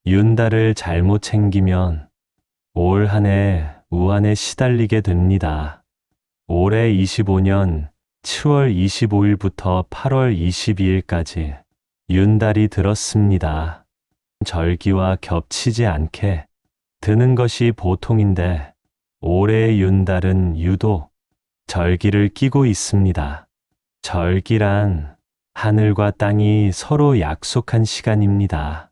윤달을 잘못 챙기면 올 한 해 우한에 시달리게 됩니다. 올해 25년 7월 25일부터 8월 22일까지 윤달이 들었습니다. 절기와 겹치지 않게 드는 것이 보통인데 올해의 윤달은 유독 절기를 끼고 있습니다. 절기란 하늘과 땅이 서로 약속한 시간입니다.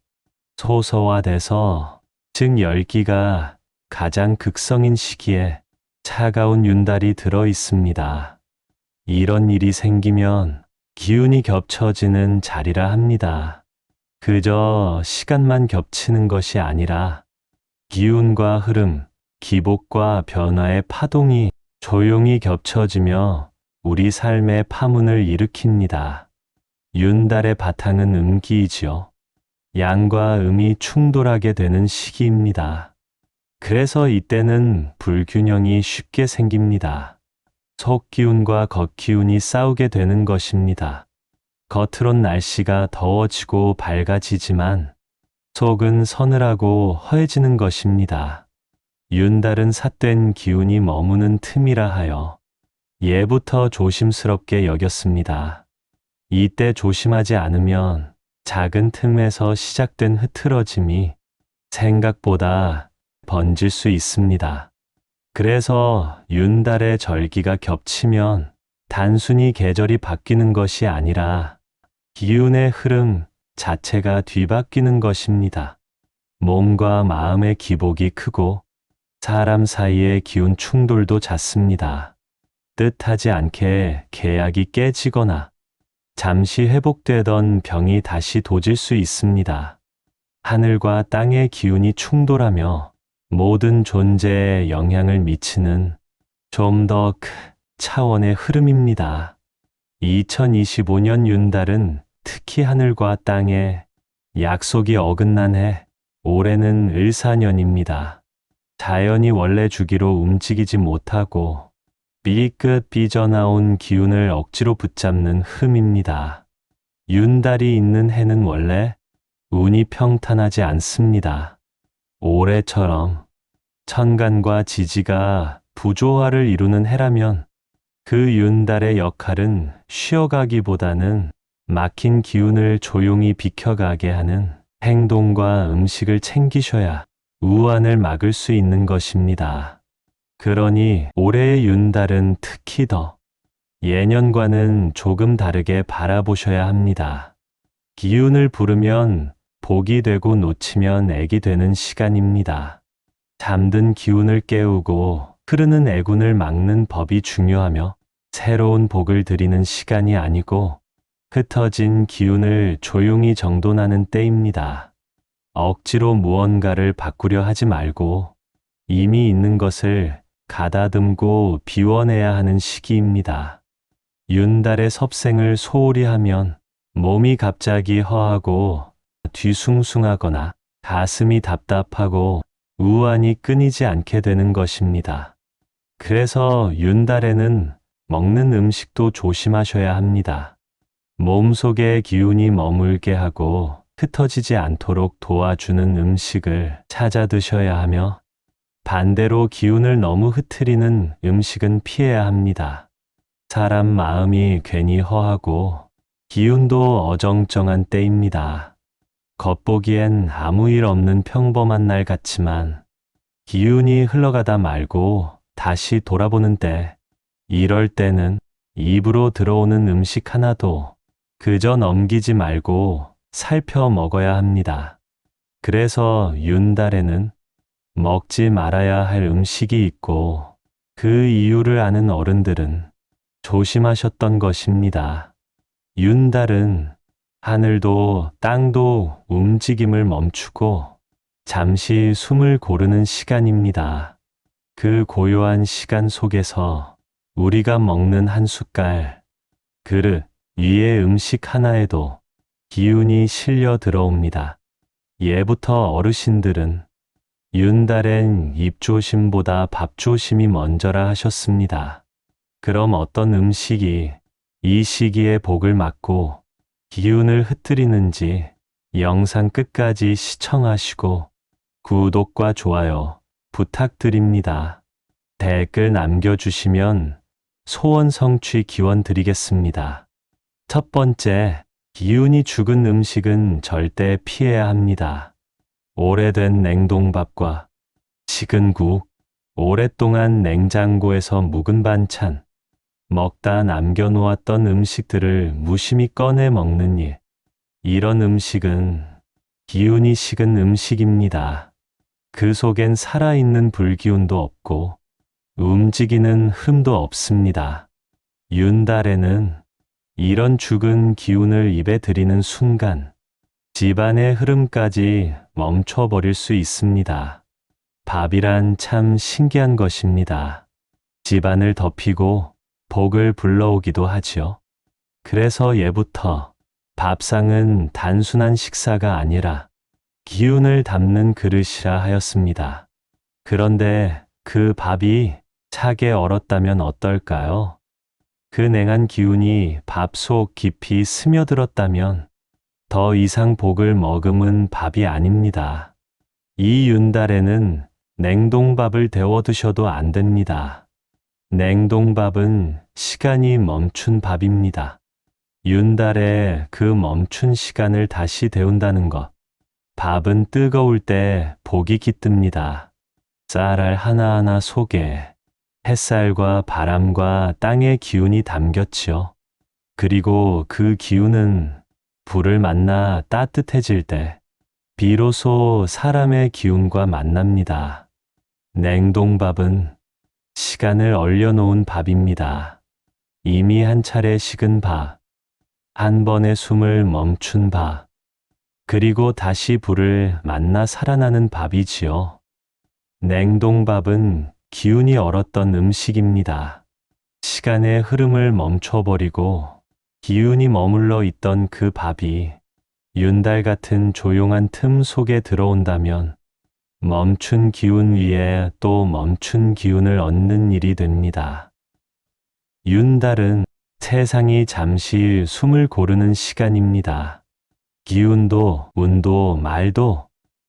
소서화돼서 즉 열기가 가장 극성인 시기에 차가운 윤달이 들어 있습니다. 이런 일이 생기면 기운이 겹쳐지는 자리라 합니다. 그저 시간만 겹치는 것이 아니라 기운과 흐름, 기복과 변화의 파동이 조용히 겹쳐지며 우리 삶의 파문을 일으킵니다. 윤달의 바탕은 음기이지요. 양과 음이 충돌하게 되는 시기입니다. 그래서 이때는 불균형이 쉽게 생깁니다. 속기운과 겉기운이 싸우게 되는 것입니다. 겉으론 날씨가 더워지고 밝아지지만 속은 서늘하고 허해지는 것입니다. 윤달은 삿된 기운이 머무는 틈이라 하여 예부터 조심스럽게 여겼습니다. 이때 조심하지 않으면 작은 틈에서 시작된 흐트러짐이 생각보다 번질 수 있습니다. 그래서 윤달의 절기가 겹치면 단순히 계절이 바뀌는 것이 아니라 기운의 흐름 자체가 뒤바뀌는 것입니다. 몸과 마음의 기복이 크고 사람 사이의 기운 충돌도 잦습니다. 뜻하지 않게 계약이 깨지거나 잠시 회복되던 병이 다시 도질 수 있습니다. 하늘과 땅의 기운이 충돌하며 모든 존재에 영향을 미치는 좀 더 큰 차원의 흐름입니다. 2025년 윤달은 특히 하늘과 땅의 약속이 어긋난 해, 올해는 을사년입니다. 자연이 원래 주기로 움직이지 못하고 B급 삐져나온 기운을 억지로 붙잡는 흠입니다. 윤달이 있는 해는 원래 운이 평탄하지 않습니다. 올해처럼 천간과 지지가 부조화를 이루는 해라면 그 윤달의 역할은 쉬어가기보다는 막힌 기운을 조용히 비켜가게 하는 행동과 음식을 챙기셔야 우환을 막을 수 있는 것입니다. 그러니 올해의 윤달은 특히 더 예년과는 조금 다르게 바라보셔야 합니다. 기운을 부르면 복이 되고 놓치면 액이 되는 시간입니다. 잠든 기운을 깨우고 흐르는 애군을 막는 법이 중요하며 새로운 복을 드리는 시간이 아니고 흩어진 기운을 조용히 정돈하는 때입니다. 억지로 무언가를 바꾸려 하지 말고 이미 있는 것을 가다듬고 비워내야 하는 시기입니다. 윤달의 섭생을 소홀히 하면 몸이 갑자기 허하고 뒤숭숭하거나 가슴이 답답하고 우환이 끊이지 않게 되는 것입니다. 그래서 윤달에는 먹는 음식도 조심하셔야 합니다. 몸속의 기운이 머물게 하고 흩어지지 않도록 도와주는 음식을 찾아 드셔야 하며 반대로 기운을 너무 흐트리는 음식은 피해야 합니다. 사람 마음이 괜히 허하고 기운도 어정쩡한 때입니다. 겉보기엔 아무 일 없는 평범한 날 같지만 기운이 흘러가다 말고 다시 돌아보는 때, 이럴 때는 입으로 들어오는 음식 하나도 그저 넘기지 말고 살펴 먹어야 합니다. 그래서 윤달에는 먹지 말아야 할 음식이 있고 그 이유를 아는 어른들은 조심하셨던 것입니다. 윤달은 하늘도 땅도 움직임을 멈추고 잠시 숨을 고르는 시간입니다. 그 고요한 시간 속에서 우리가 먹는 한 숟갈, 그릇 위의 음식 하나에도 기운이 실려 들어옵니다. 예부터 어르신들은 윤달엔 입조심보다 밥조심이 먼저라 하셨습니다. 그럼 어떤 음식이 이 시기에 복을 막고 기운을 흐트리는지 영상 끝까지 시청하시고 구독과 좋아요 부탁드립니다. 댓글 남겨주시면 소원 성취 기원 드리겠습니다. 첫 번째, 기운이 죽은 음식은 절대 피해야 합니다. 오래된 냉동밥과 식은 국, 오랫동안 냉장고에서 묵은 반찬, 먹다 남겨놓았던 음식들을 무심히 꺼내 먹는 일. 이런 음식은 기운이 식은 음식입니다. 그 속엔 살아있는 불기운도 없고 움직이는 흐름도 없습니다. 윤달에는 이런 죽은 기운을 입에 들이는 순간 집안의 흐름까지 멈춰버릴 수 있습니다. 밥이란 참 신기한 것입니다. 집안을 덮이고 복을 불러오기도 하지요. 그래서 예부터 밥상은 단순한 식사가 아니라 기운을 담는 그릇이라 하였습니다. 그런데 그 밥이 차게 얼었다면 어떨까요? 그 냉한 기운이 밥 속 깊이 스며들었다면 더 이상 복을 머금은 밥이 아닙니다. 이 윤달에는 냉동밥을 데워 드셔도 안 됩니다. 냉동밥은 시간이 멈춘 밥입니다. 윤달에 그 멈춘 시간을 다시 데운다는 것. 밥은 뜨거울 때 복이 깃듭니다. 쌀알 하나하나 속에 햇살과 바람과 땅의 기운이 담겼지요. 그리고 그 기운은 불을 만나 따뜻해질 때 비로소 사람의 기운과 만납니다. 냉동밥은 시간을 얼려놓은 밥입니다. 이미 한 차례 식은 밥, 한 번의 숨을 멈춘 밥, 그리고 다시 불을 만나 살아나는 밥이지요. 냉동밥은 기운이 얼었던 음식입니다. 시간의 흐름을 멈춰버리고 기운이 머물러 있던 그 밥이 윤달 같은 조용한 틈 속에 들어온다면 멈춘 기운 위에 또 멈춘 기운을 얻는 일이 됩니다. 윤달은 세상이 잠시 숨을 고르는 시간입니다. 기운도 운도 말도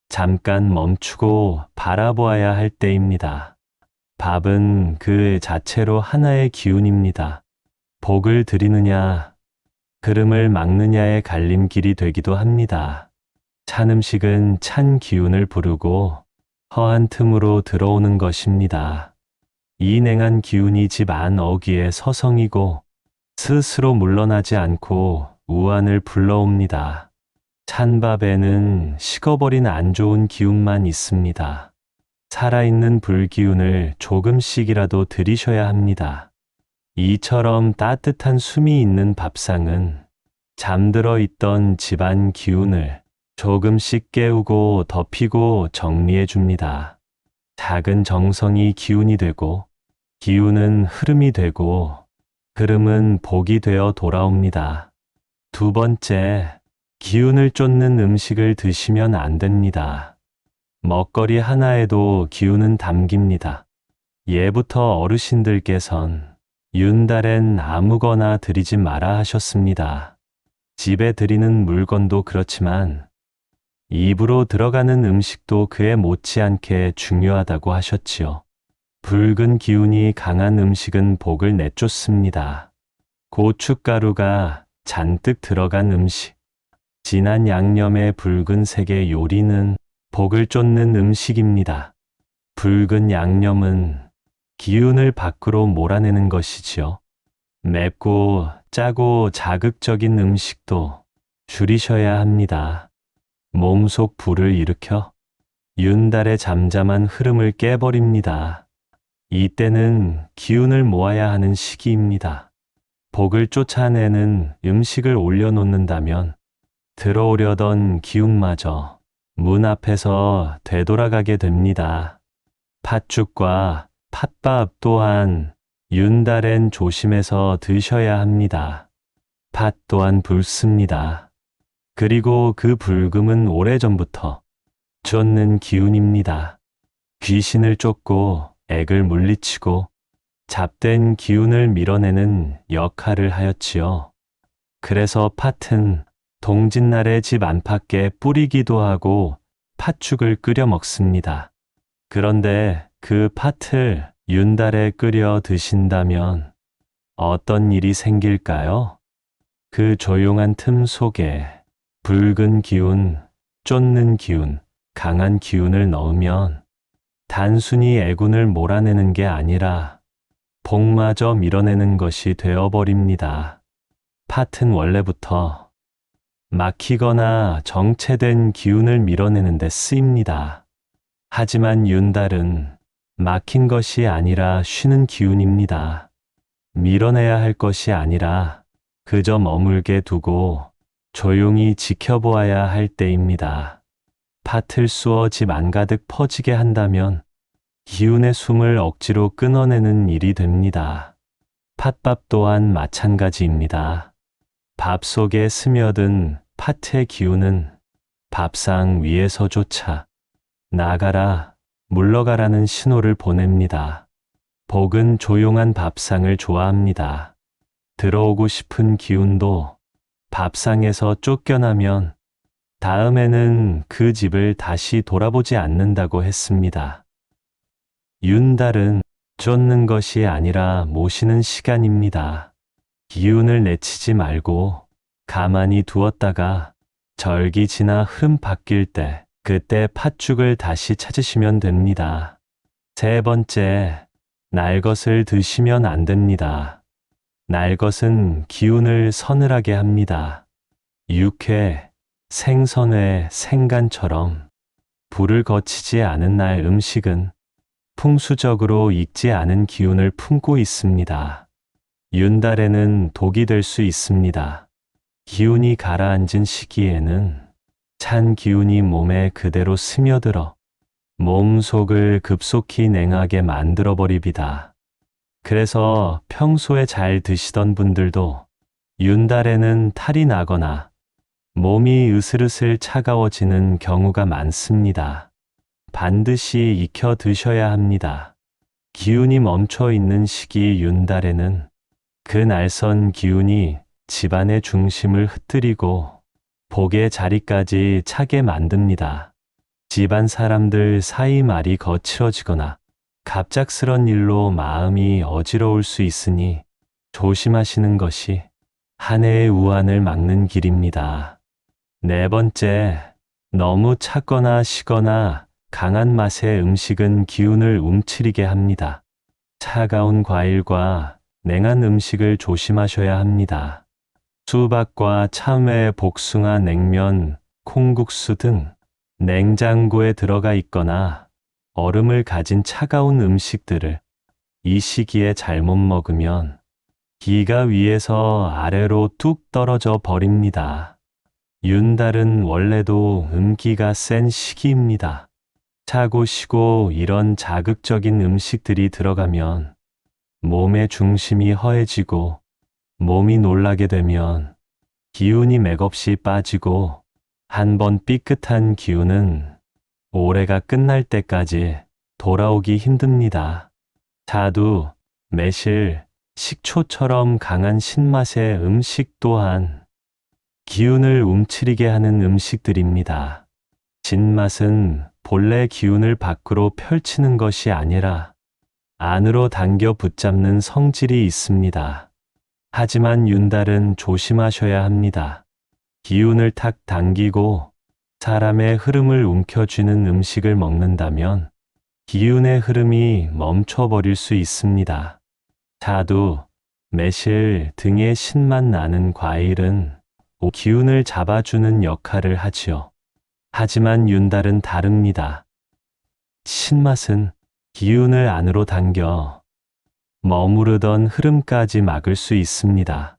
잠깐 멈추고 바라보아야 할 때입니다. 밥은 그 자체로 하나의 기운입니다. 복을 드리느냐, 그름을 막느냐의 갈림길이 되기도 합니다. 찬 음식은 찬 기운을 부르고 허한 틈으로 들어오는 것입니다. 이 냉한 기운이 집 안 어귀에 서성이고 스스로 물러나지 않고 우환을 불러옵니다. 찬밥에는 식어버린 안 좋은 기운만 있습니다. 살아있는 불기운을 조금씩이라도 들이셔야 합니다. 이처럼 따뜻한 숨이 있는 밥상은 잠들어 있던 집안 기운을 조금씩 깨우고 덮이고 정리해 줍니다. 작은 정성이 기운이 되고 기운은 흐름이 되고 흐름은 복이 되어 돌아옵니다. 두 번째, 기운을 쫓는 음식을 드시면 안 됩니다. 먹거리 하나에도 기운은 담깁니다. 예부터 어르신들께선 윤달엔 아무거나 드리지 마라 하셨습니다. 집에 드리는 물건도 그렇지만 입으로 들어가는 음식도 그에 못지않게 중요하다고 하셨지요. 붉은 기운이 강한 음식은 복을 내쫓습니다. 고춧가루가 잔뜩 들어간 음식, 진한 양념의 붉은색의 요리는 복을 쫓는 음식입니다. 붉은 양념은 기운을 밖으로 몰아내는 것이지요. 맵고 짜고 자극적인 음식도 줄이셔야 합니다. 몸속 불을 일으켜 윤달의 잠잠한 흐름을 깨버립니다. 이때는 기운을 모아야 하는 시기입니다. 복을 쫓아내는 음식을 올려놓는다면 들어오려던 기운마저 문 앞에서 되돌아가게 됩니다. 팥죽과 팥밥 또한 윤달엔 조심해서 드셔야 합니다. 팥 또한 붉습니다. 그리고 그 붉음은 오래전부터 쫓는 기운입니다. 귀신을 쫓고 액을 물리치고 잡된 기운을 밀어내는 역할을 하였지요. 그래서 팥은 동짓날에 집 안팎에 뿌리기도 하고 팥죽을 끓여 먹습니다. 그런데 그 팥을 윤달에 끓여 드신다면 어떤 일이 생길까요? 그 조용한 틈 속에 붉은 기운, 쫓는 기운, 강한 기운을 넣으면 단순히 애군을 몰아내는 게 아니라 복마저 밀어내는 것이 되어버립니다. 팥은 원래부터 막히거나 정체된 기운을 밀어내는 데 쓰입니다. 하지만 윤달은 막힌 것이 아니라 쉬는 기운입니다. 밀어내야 할 것이 아니라 그저 머물게 두고 조용히 지켜보아야 할 때입니다. 팥을 쑤어 집 안가득 퍼지게 한다면 기운의 숨을 억지로 끊어내는 일이 됩니다. 팥밥 또한 마찬가지입니다. 밥 속에 스며든 팥의 기운은 밥상 위에서조차 나가라, 물러가라는 신호를 보냅니다. 복은 조용한 밥상을 좋아합니다. 들어오고 싶은 기운도 밥상에서 쫓겨나면 다음에는 그 집을 다시 돌아보지 않는다고 했습니다. 윤달은 쫓는 것이 아니라 모시는 시간입니다. 기운을 내치지 말고 가만히 두었다가 절기 지나 흐름 바뀔 때 그때 팥죽을 다시 찾으시면 됩니다. 세 번째, 날 것을 드시면 안 됩니다. 날 것은 기운을 서늘하게 합니다. 육회, 생선회, 생간처럼 불을 거치지 않은 날 음식은 풍수적으로 익지 않은 기운을 품고 있습니다. 윤달에는 독이 될 수 있습니다. 기운이 가라앉은 시기에는 찬 기운이 몸에 그대로 스며들어 몸 속을 급속히 냉하게 만들어버립니다. 그래서 평소에 잘 드시던 분들도 윤달에는 탈이 나거나 몸이 으슬으슬 차가워지는 경우가 많습니다. 반드시 익혀 드셔야 합니다. 기운이 멈춰 있는 시기 윤달에는 그 날선 기운이 집안의 중심을 흩뜨리고 복의 자리까지 차게 만듭니다. 집안 사람들 사이 말이 거칠어지거나 갑작스런 일로 마음이 어지러울 수 있으니 조심하시는 것이 한 해의 우환을 막는 길입니다. 네 번째, 너무 찼거나 시거나 강한 맛의 음식은 기운을 움츠리게 합니다. 차가운 과일과 냉한 음식을 조심하셔야 합니다. 수박과 참외, 복숭아, 냉면, 콩국수 등 냉장고에 들어가 있거나 얼음을 가진 차가운 음식들을 이 시기에 잘못 먹으면 기가 위에서 아래로 뚝 떨어져 버립니다. 윤달은 원래도 음기가 센 시기입니다. 차고 쉬고 이런 자극적인 음식들이 들어가면 몸의 중심이 허해지고 몸이 놀라게 되면 기운이 맥없이 빠지고 한번 삐끗한 기운은 올해가 끝날 때까지 돌아오기 힘듭니다. 자두, 매실, 식초처럼 강한 신맛의 음식 또한 기운을 움츠리게 하는 음식들입니다. 진맛은 본래 기운을 밖으로 펼치는 것이 아니라 안으로 당겨 붙잡는 성질이 있습니다. 하지만 윤달은 조심하셔야 합니다. 기운을 탁 당기고 사람의 흐름을 움켜쥐는 음식을 먹는다면 기운의 흐름이 멈춰버릴 수 있습니다. 자두, 매실 등의 신맛 나는 과일은 기운을 잡아주는 역할을 하지요. 하지만 윤달은 다릅니다. 신맛은 기운을 안으로 당겨 머무르던 흐름까지 막을 수 있습니다.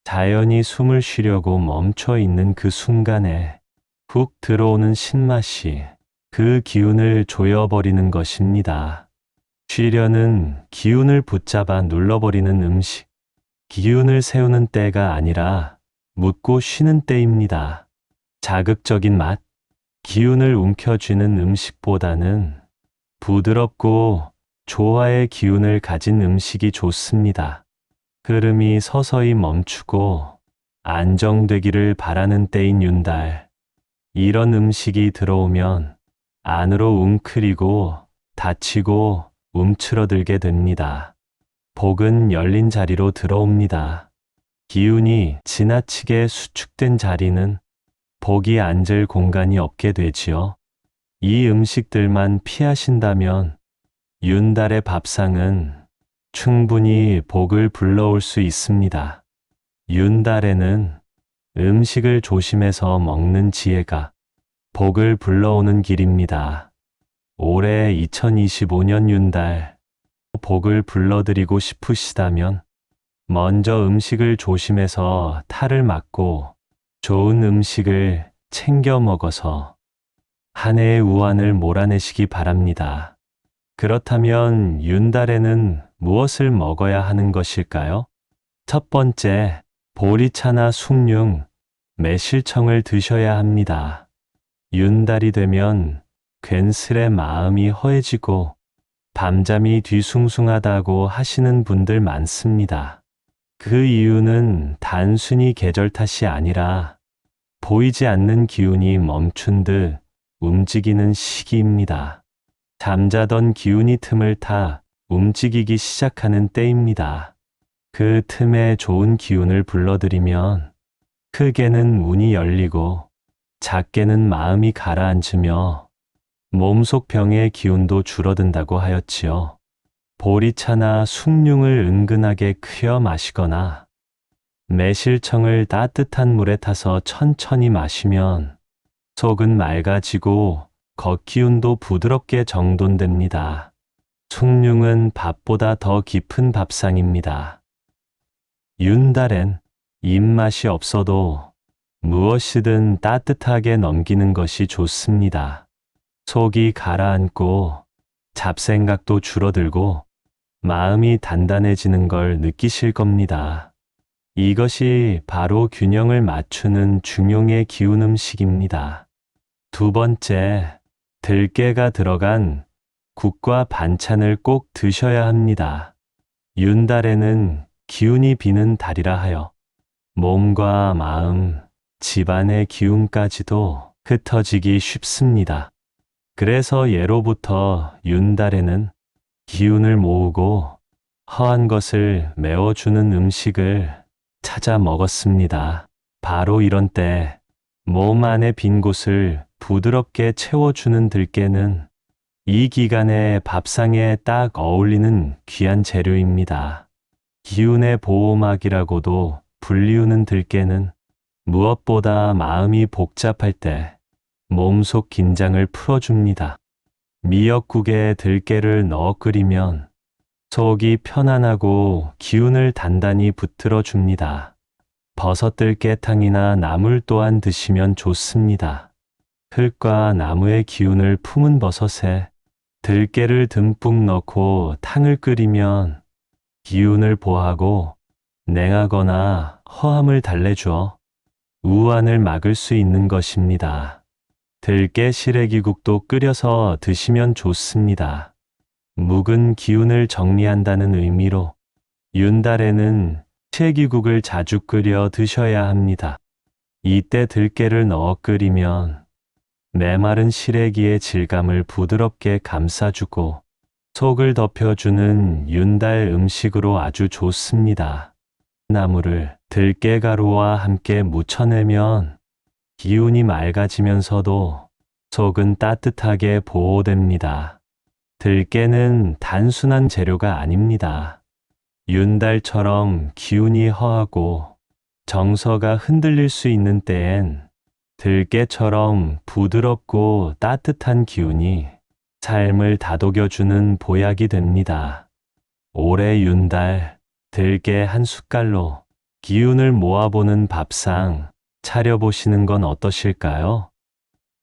자연이 숨을 쉬려고 멈춰 있는 그 순간에 훅 들어오는 신맛이 그 기운을 조여버리는 것입니다. 쉬려는 기운을 붙잡아 눌러버리는 음식, 기운을 세우는 때가 아니라 묻고 쉬는 때입니다. 자극적인 맛, 기운을 움켜쥐는 음식보다는 부드럽고 조화의 기운을 가진 음식이 좋습니다. 흐름이 서서히 멈추고 안정되기를 바라는 때인 윤달. 이런 음식이 들어오면 안으로 웅크리고 닫히고 움츠러들게 됩니다. 복은 열린 자리로 들어옵니다. 기운이 지나치게 수축된 자리는 복이 앉을 공간이 없게 되지요. 이 음식들만 피하신다면 윤달의 밥상은 충분히 복을 불러올 수 있습니다. 윤달에는 음식을 조심해서 먹는 지혜가 복을 불러오는 길입니다. 올해 2025년 윤달, 복을 불러드리고 싶으시다면 먼저 음식을 조심해서 탈을 막고 좋은 음식을 챙겨 먹어서 한 해의 우환을 몰아내시기 바랍니다. 그렇다면 윤달에는 무엇을 먹어야 하는 것일까요? 첫 번째, 보리차나 숭늉, 매실청을 드셔야 합니다. 윤달이 되면 괜스레 마음이 허해지고 밤잠이 뒤숭숭하다고 하시는 분들 많습니다. 그 이유는 단순히 계절 탓이 아니라 보이지 않는 기운이 멈춘 듯 움직이는 시기입니다. 잠자던 기운이 틈을 타 움직이기 시작하는 때입니다. 그 틈에 좋은 기운을 불러들이면 크게는 문이 열리고 작게는 마음이 가라앉으며 몸속 병의 기운도 줄어든다고 하였지요. 보리차나 숭늉을 은근하게 크여 마시거나 매실청을 따뜻한 물에 타서 천천히 마시면 속은 맑아지고 겉기운도 부드럽게 정돈됩니다. 숭늉은 밥보다 더 깊은 밥상입니다. 윤달엔 입맛이 없어도 무엇이든 따뜻하게 넘기는 것이 좋습니다. 속이 가라앉고 잡생각도 줄어들고 마음이 단단해지는 걸 느끼실 겁니다. 이것이 바로 균형을 맞추는 중용의 기운 음식입니다. 두 번째, 들깨가 들어간 국과 반찬을 꼭 드셔야 합니다. 윤달에는 기운이 비는 달이라 하여 몸과 마음, 집안의 기운까지도 흩어지기 쉽습니다. 그래서 예로부터 윤달에는 기운을 모으고 허한 것을 메워주는 음식을 찾아 먹었습니다. 바로 이런 때 몸 안의 빈 곳을 부드럽게 채워주는 들깨는 이 기간에 밥상에 딱 어울리는 귀한 재료입니다. 기운의 보호막이라고도 불리우는 들깨는 무엇보다 마음이 복잡할 때 몸속 긴장을 풀어줍니다. 미역국에 들깨를 넣어 끓이면 속이 편안하고 기운을 단단히 붙들어 줍니다. 버섯 들깨탕이나 나물 또한 드시면 좋습니다. 흙과 나무의 기운을 품은 버섯에 들깨를 듬뿍 넣고 탕을 끓이면 기운을 보하고 냉하거나 허함을 달래주어 우환을 막을 수 있는 것입니다. 들깨 시래기국도 끓여서 드시면 좋습니다. 묵은 기운을 정리한다는 의미로 윤달에는 시래기국을 자주 끓여 드셔야 합니다. 이때 들깨를 넣어 끓이면 메마른 시래기의 질감을 부드럽게 감싸주고 속을 덮여주는 윤달 음식으로 아주 좋습니다. 나물을 들깨가루와 함께 무쳐내면 기운이 맑아지면서도 속은 따뜻하게 보호됩니다. 들깨는 단순한 재료가 아닙니다. 윤달처럼 기운이 허하고 정서가 흔들릴 수 있는 때엔 들깨처럼 부드럽고 따뜻한 기운이 삶을 다독여주는 보약이 됩니다. 올해 윤달, 들깨 한 숟갈로 기운을 모아보는 밥상 차려보시는 건 어떠실까요?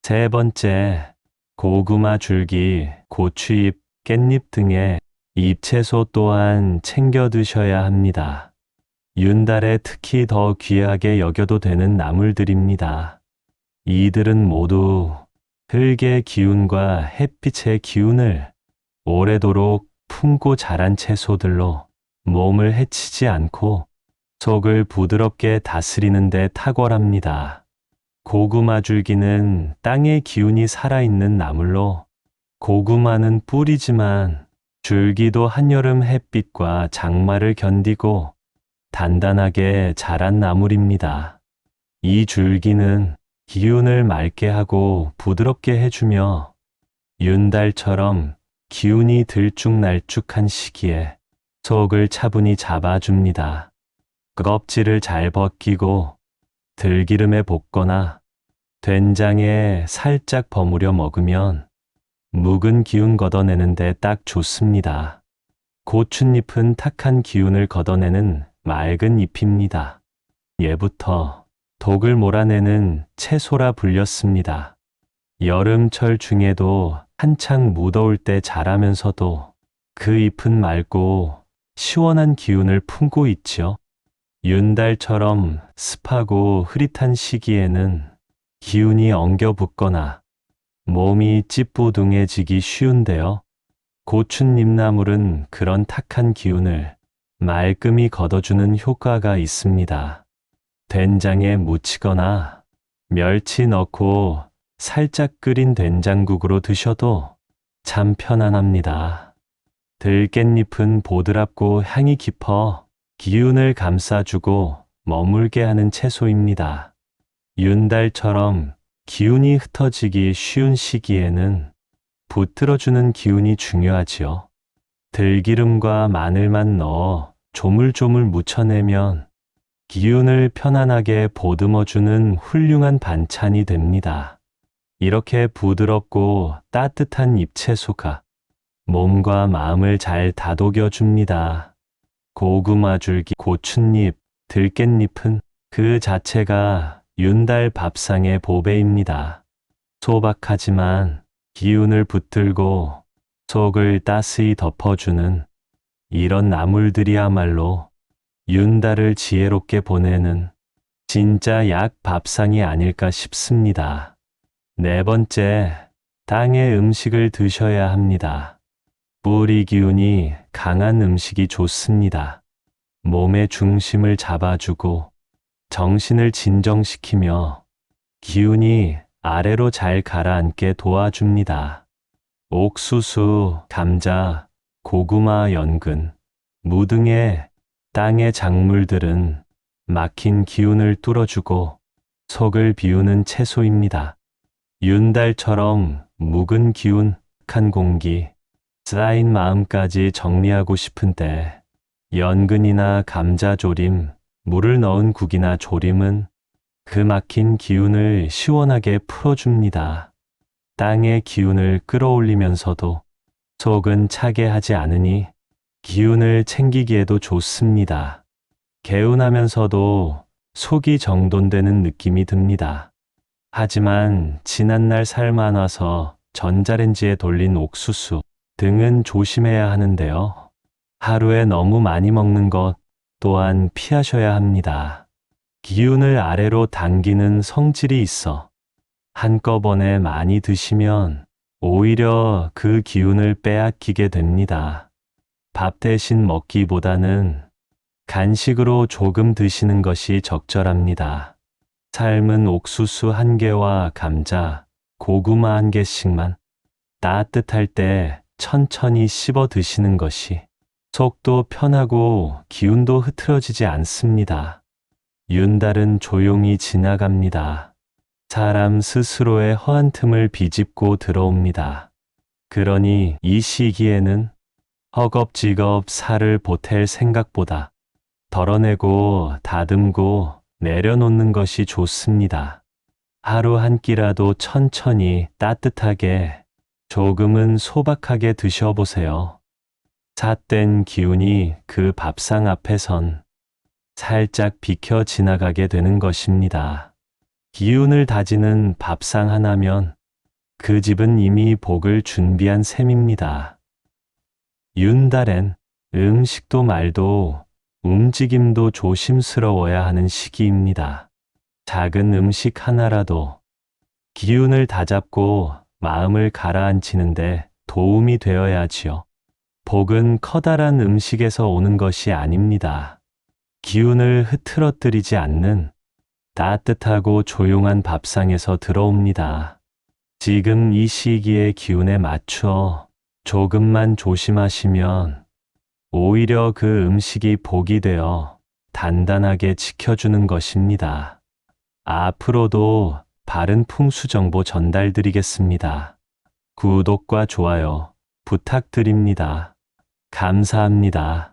세 번째, 고구마 줄기, 고추잎, 깻잎 등의 잎채소 또한 챙겨 드셔야 합니다. 윤달에 특히 더 귀하게 여겨도 되는 나물들입니다. 이들은 모두 흙의 기운과 햇빛의 기운을 오래도록 품고 자란 채소들로 몸을 해치지 않고 속을 부드럽게 다스리는 데 탁월합니다. 고구마 줄기는 땅의 기운이 살아있는 나물로 고구마는 뿌리지만 줄기도 한여름 햇빛과 장마를 견디고 단단하게 자란 나물입니다. 이 줄기는 기운을 맑게 하고 부드럽게 해주며 윤달처럼 기운이 들쭉날쭉한 시기에 속을 차분히 잡아줍니다. 껍질을 잘 벗기고 들기름에 볶거나 된장에 살짝 버무려 먹으면 묵은 기운 걷어내는데 딱 좋습니다. 고춧잎은 탁한 기운을 걷어내는 맑은 잎입니다. 예부터 독을 몰아내는 채소라 불렸습니다. 여름철 중에도 한창 무더울 때 자라면서도 그 잎은 맑고 시원한 기운을 품고 있지요. 윤달처럼 습하고 흐릿한 시기에는 기운이 엉겨 붙거나 몸이 찌뿌둥해지기 쉬운데요. 고춧잎나물은 그런 탁한 기운을 말끔히 걷어주는 효과가 있습니다. 된장에 무치거나 멸치 넣고 살짝 끓인 된장국으로 드셔도 참 편안합니다. 들깻잎은 보드랍고 향이 깊어 기운을 감싸주고 머물게 하는 채소입니다. 윤달처럼 기운이 흩어지기 쉬운 시기에는 붙들어주는 기운이 중요하지요. 들기름과 마늘만 넣어 조물조물 무쳐내면 기운을 편안하게 보듬어주는 훌륭한 반찬이 됩니다. 이렇게 부드럽고 따뜻한 잎채소가 몸과 마음을 잘 다독여줍니다. 고구마 줄기, 고춧잎, 들깻잎은 그 자체가 윤달 밥상의 보배입니다. 소박하지만 기운을 붙들고 속을 따스히 덮어주는 이런 나물들이야말로 윤달을 지혜롭게 보내는 진짜 약 밥상이 아닐까 싶습니다. 네 번째, 땅의 음식을 드셔야 합니다. 뿌리 기운이 강한 음식이 좋습니다. 몸의 중심을 잡아주고 정신을 진정시키며 기운이 아래로 잘 가라앉게 도와줍니다. 옥수수, 감자, 고구마, 연근, 무 등의 땅의 작물들은 막힌 기운을 뚫어주고 속을 비우는 채소입니다. 윤달처럼 묵은 기운, 한 공기, 쌓인 마음까지 정리하고 싶은 때 연근이나 감자조림, 물을 넣은 국이나 조림은 그 막힌 기운을 시원하게 풀어줍니다. 땅의 기운을 끌어올리면서도 속은 차게 하지 않으니 기운을 챙기기에도 좋습니다. 개운하면서도 속이 정돈되는 느낌이 듭니다. 하지만 지난날 삶아놔서 전자레인지에 돌린 옥수수 등은 조심해야 하는데요. 하루에 너무 많이 먹는 것 또한 피하셔야 합니다. 기운을 아래로 당기는 성질이 있어 한꺼번에 많이 드시면 오히려 그 기운을 빼앗기게 됩니다. 밥 대신 먹기보다는 간식으로 조금 드시는 것이 적절합니다. 삶은 옥수수 1개와 감자, 고구마 1개씩만 따뜻할 때 천천히 씹어 드시는 것이 속도 편하고 기운도 흐트러지지 않습니다. 윤달은 조용히 지나갑니다. 사람 스스로의 허한 틈을 비집고 들어옵니다. 그러니 이 시기에는 허겁지겁 살을 보탤 생각보다 덜어내고 다듬고 내려놓는 것이 좋습니다. 하루 한 끼라도 천천히 따뜻하게 조금은 소박하게 드셔보세요. 삿된 기운이 그 밥상 앞에선 살짝 비켜 지나가게 되는 것입니다. 기운을 다지는 밥상 하나면 그 집은 이미 복을 준비한 셈입니다. 윤달엔 음식도 말도 움직임도 조심스러워야 하는 시기입니다. 작은 음식 하나라도 기운을 다잡고 마음을 가라앉히는데 도움이 되어야지요. 복은 커다란 음식에서 오는 것이 아닙니다. 기운을 흐트러뜨리지 않는 따뜻하고 조용한 밥상에서 들어옵니다. 지금 이 시기의 기운에 맞춰 조금만 조심하시면 오히려 그 음식이 복이 되어 단단하게 지켜주는 것입니다. 앞으로도 바른 풍수 정보 전달드리겠습니다. 구독과 좋아요 부탁드립니다. 감사합니다.